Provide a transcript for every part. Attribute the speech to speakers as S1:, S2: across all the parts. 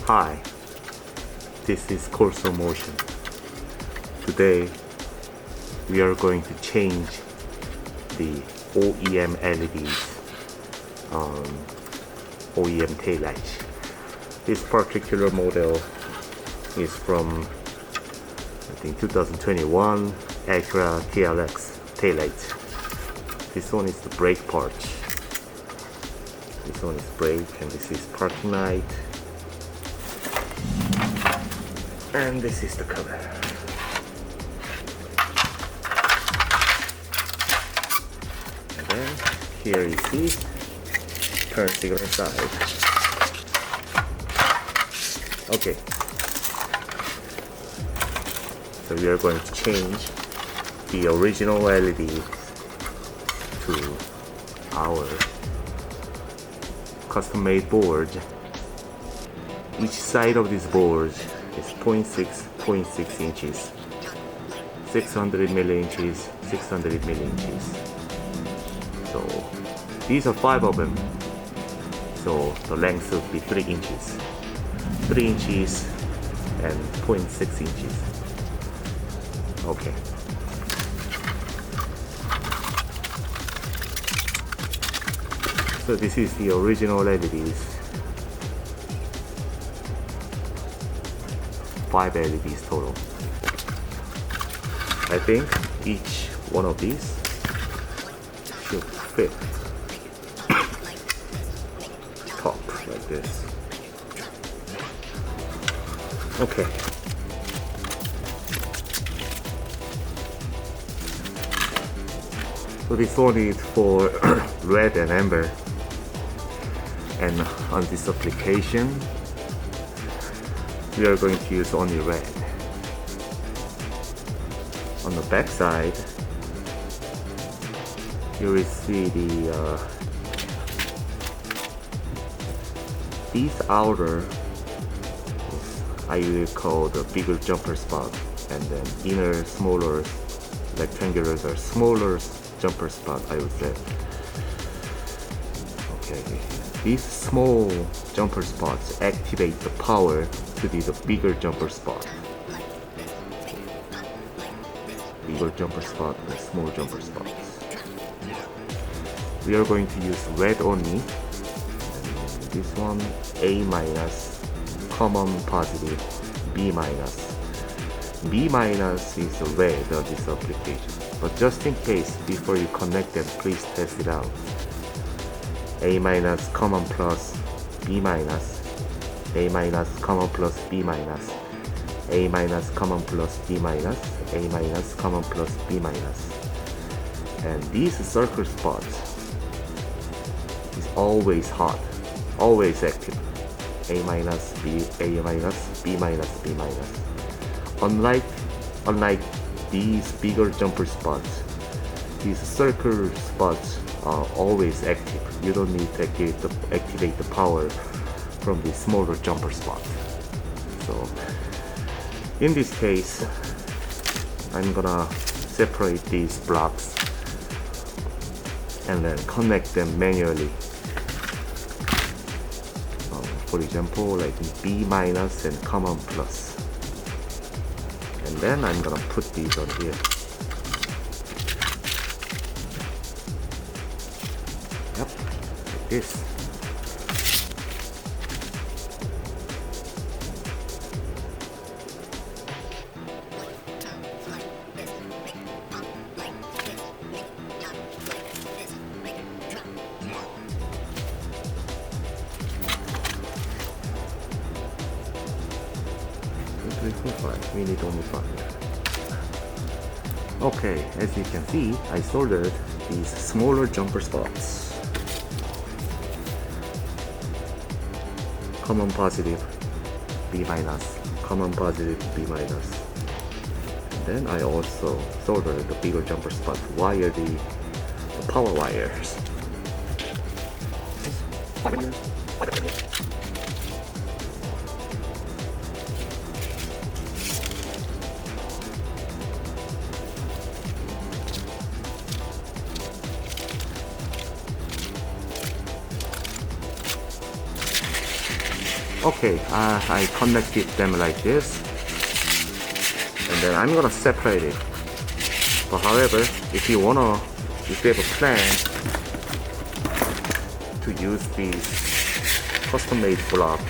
S1: Hi, this is CorsoMotion. Today we are going to change the OEM LEDs on OEM taillights. This particular model is from I think 2021 Acura TLX taillights. This one is the brake part. This one is brake, and this is parking light, and this is the cover. And then here is the turn signal side. Okay, so we are going to change the original LED to our custom made board. Each side of this board is 0.6 inches, 600 milli-inches, 600 milli-inches. So these are 5 of them. So the length would be 3 inches. 3 inches and 0.6 inches. Okay. So this is the original LEDs. 5 LEDs total. I think each one of these should fit top like this. Okay. So this one is for red and amber. And on this application, we are going to use only red. On the back side, you will see these outer, I will call the bigger jumper spot, and then inner smaller rectangulars are smaller jumper spot, I would say. Okay. These small jumper spots activate the power to the bigger jumper spot. Bigger jumper spot and small jumper spots. We are going to use red only. And this one A minus, common positive, B minus. B minus is red on this application. But just in case, before you connect them, please test it out. A minus, common plus, B minus, A minus, common plus, B minus, A minus, common plus, B minus, A minus, common plus, B minus. And these circle spots is always hot, always active. A minus, B, A minus, B minus, B minus. Unlike these bigger jumper spots, these circle spots are always active. You don't need to activate the power from the smaller jumper spot. So in this case, I'm gonna separate these blocks and then connect them manually. For example, like B minus and common plus. And then I'm gonna put these on here. Yep, like this. We need only 5. Okay, as you can see, I soldered these smaller jumper spots. Common positive, B minus, common positive, B minus. And then I also soldered the bigger jumper spot via the power wires. Okay, I connected them like this, and then I'm gonna separate it. But however, if you have a plan to use these custom-made block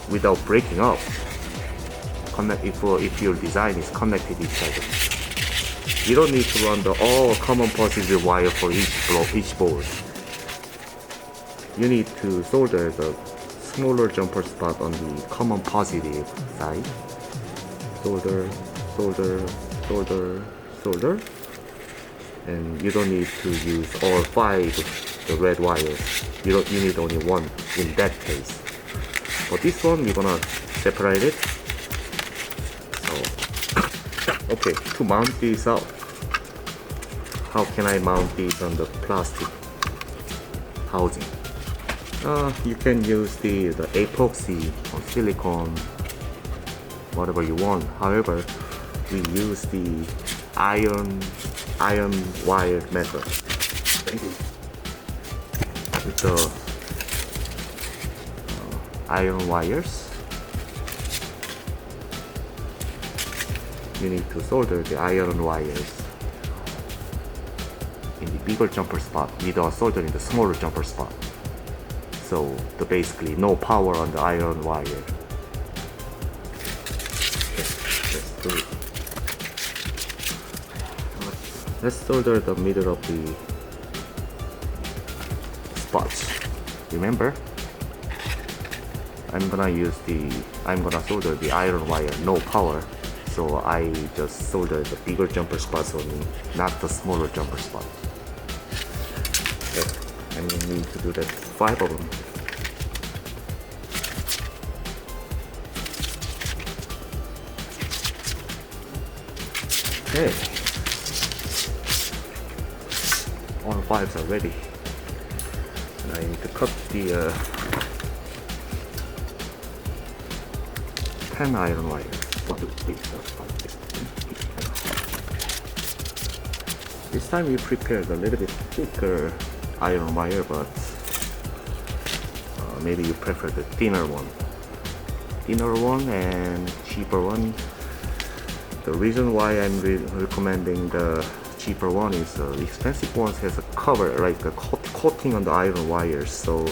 S1: without breaking up, if your design is connected each other, you don't need to run the all common positive wire for each board. You need to solder the smaller jumper spot on the common positive side. Solder, solder, solder, solder. And you don't need to use all 5 the red wires. You need only 1 in that case. But this one we're gonna separate it. So okay, to mount this out, how can I mount this on the plastic housing? You can use the epoxy or silicone, whatever you want. However, we use the iron wire method with the iron wires. You need to solder the iron wires in the bigger jumper spot without soldering the smaller jumper spot. So basically no power on the iron wire. Let's do it. Let's solder the middle of the spots. Remember, I'm gonna solder the iron wire, no power. So I just solder the bigger jumper spots only, not the smaller jumper spot. Okay, and you need to do that 5 of them. Okay. All 5s are ready, and I need to cut the 10 iron wire. 1, 2, 3, 4, 5, 6, 7, 8. This time we prepared a little bit thicker iron wire, but maybe you prefer the thinner one and cheaper one. The reason why I'm recommending the cheaper one is the expensive ones has a cover, like a coating on the iron wires, so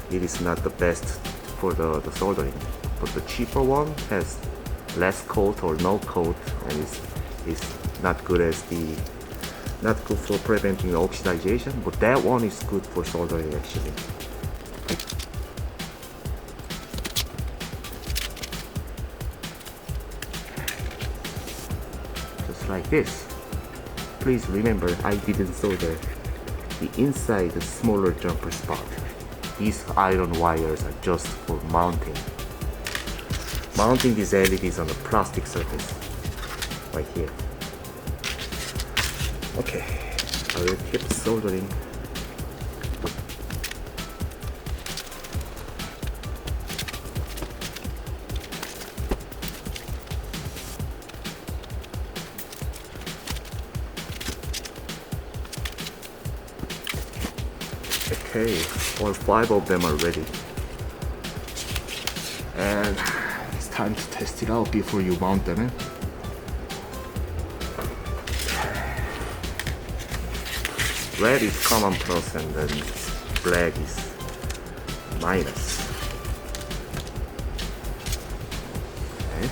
S1: it is not the best for the soldering. But the cheaper one has less coat or no coat, and is not good for preventing oxidation, but that one is good for soldering actually. Just like this. Please remember, I didn't solder the inside the smaller jumper spot. These iron wires are just for mounting these LEDs on the plastic surface right here. Okay, I will keep soldering. Okay, all 5 of them are ready, and it's time to test it out before you mount them in. Red is common plus, and then black is minus. Okay.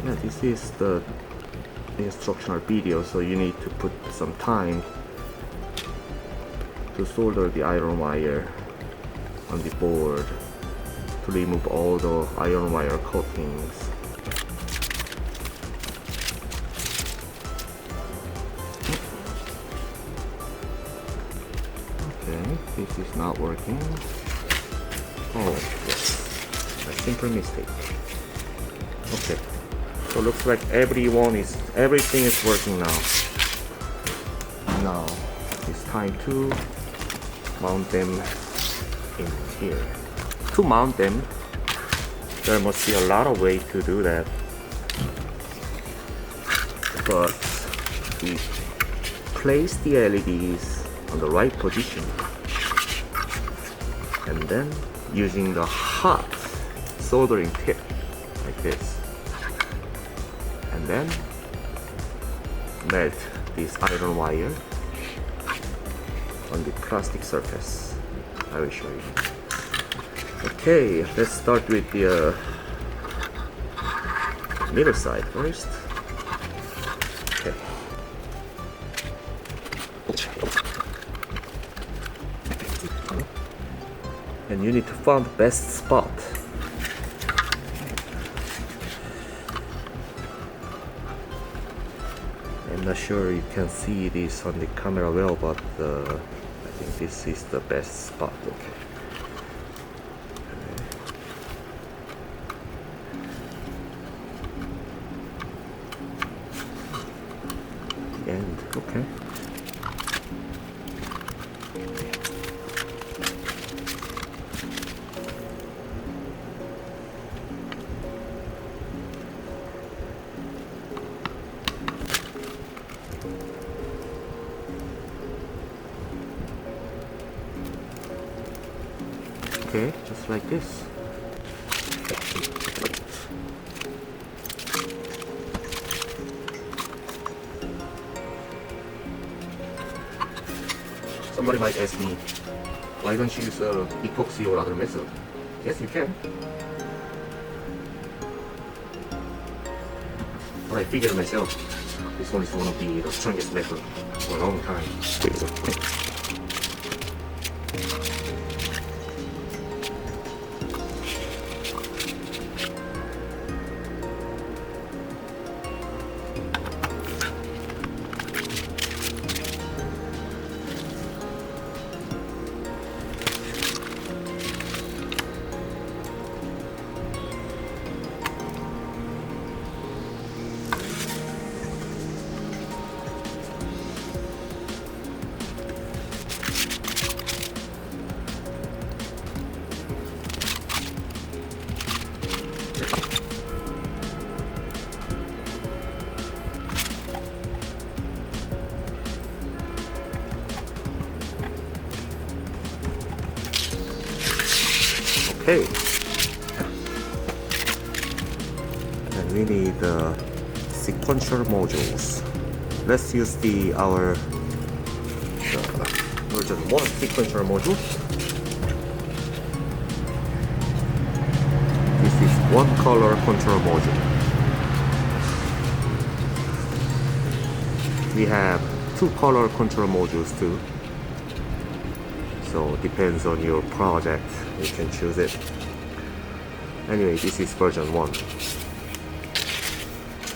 S1: Yeah, this is the instructional video, so you need to put some time to solder the iron wire on the board to remove all the iron wire coatings. Okay, this is not working. Oh yes, a simple mistake. Okay. So looks like everything is working now. Now it's time to mount them in here. To mount them, there must be a lot of ways to do that. But we place the LEDs on the right position and then using the hot soldering tip like this, and then melt this iron wire on the plastic surface. I will show you. Okay, let's start with the middle side first. Okay. And you need to find the best spot. I'm not sure you can see this on the camera well, but I think this is the best spot. Okay. And okay. Okay, just like this. Somebody might ask me, why don't you use epoxy or other method? Yes, you can. But I figured myself, this one is one of the strongest method for a long time. Okay, and we need sequencer modules. Let's use our version 1 sequencer module. This is one color control module. We have 2 color control modules too. So depends on your project, you can choose it. Anyway, this is version 1.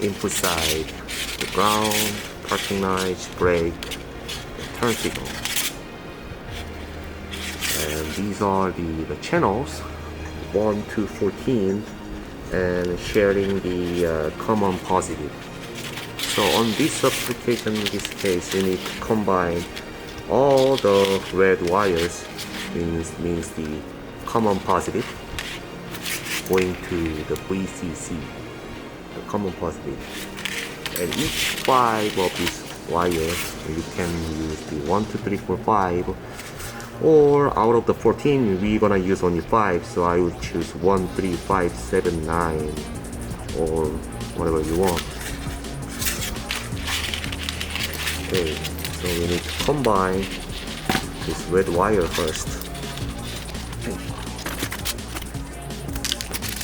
S1: Input side, the ground, parking lights, brake, and turn signal. And these are the channels 1 to 14, and sharing the common positive. So on this application, in this case, you need to combine all the red wires, means the common positive going to the VCC, the common positive. And each 5 of these wires, you can use the 1, 2, 3, 4, 5, or out of the 14, we're gonna use only 5, so I would choose 1, 3, 5, 7, 9, or whatever you want. Okay. So we need to combine this red wire first.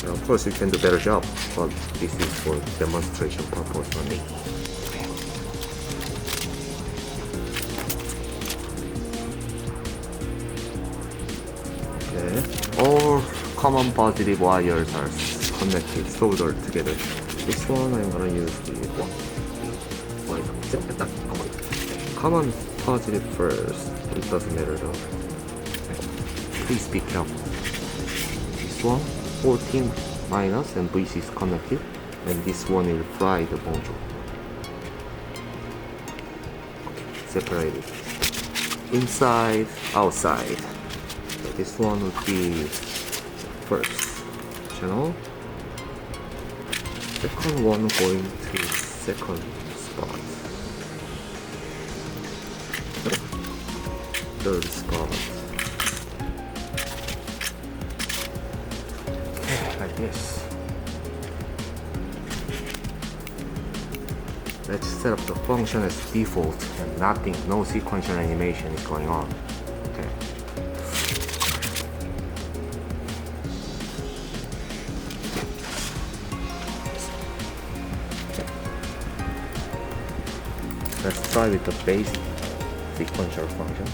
S1: Now, of course, you can do a better job, but this is for demonstration purpose only. Okay. All common positive wires are connected, soldered together. This one I'm gonna use the common positive first. It doesn't matter though. Please be careful. This one, 14 minus, and VC is connected, and this one will fry the module. Okay, separated. Inside, outside. So this one would be first channel. Second one going to second spot. Third spot. like this. Let's set up the function as default and nothing, no sequential animation is going on. Okay. Let's try with the base sequential function.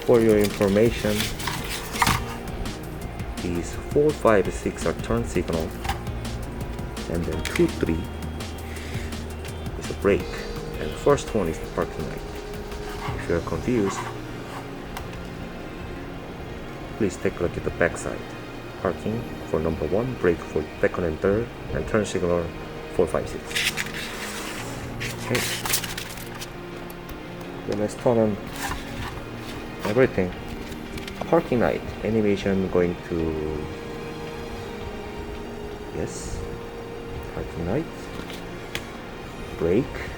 S1: For your information, these 4, 5, 6 are turn signal, and then 2, 3 is a brake, and the first one is the parking light. If you are confused, please take a look at the back side. Parking for number 1, brake for second and third, and turn signal 4, 5, 6. Okay. Then let's turn on everything. Parking light animation going to, yes, parking light, brake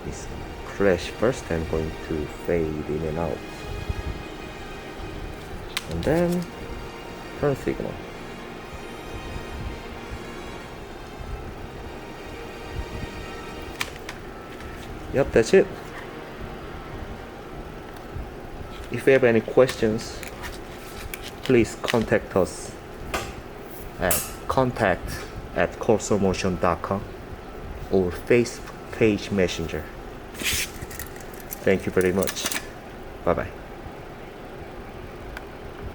S1: is crash first and going to fade in and out, and then turn signal. Yep, that's it. If you have any questions, please contact us at contact@CorsoMotion.com or Facebook page messenger. Thank you very much. Bye bye.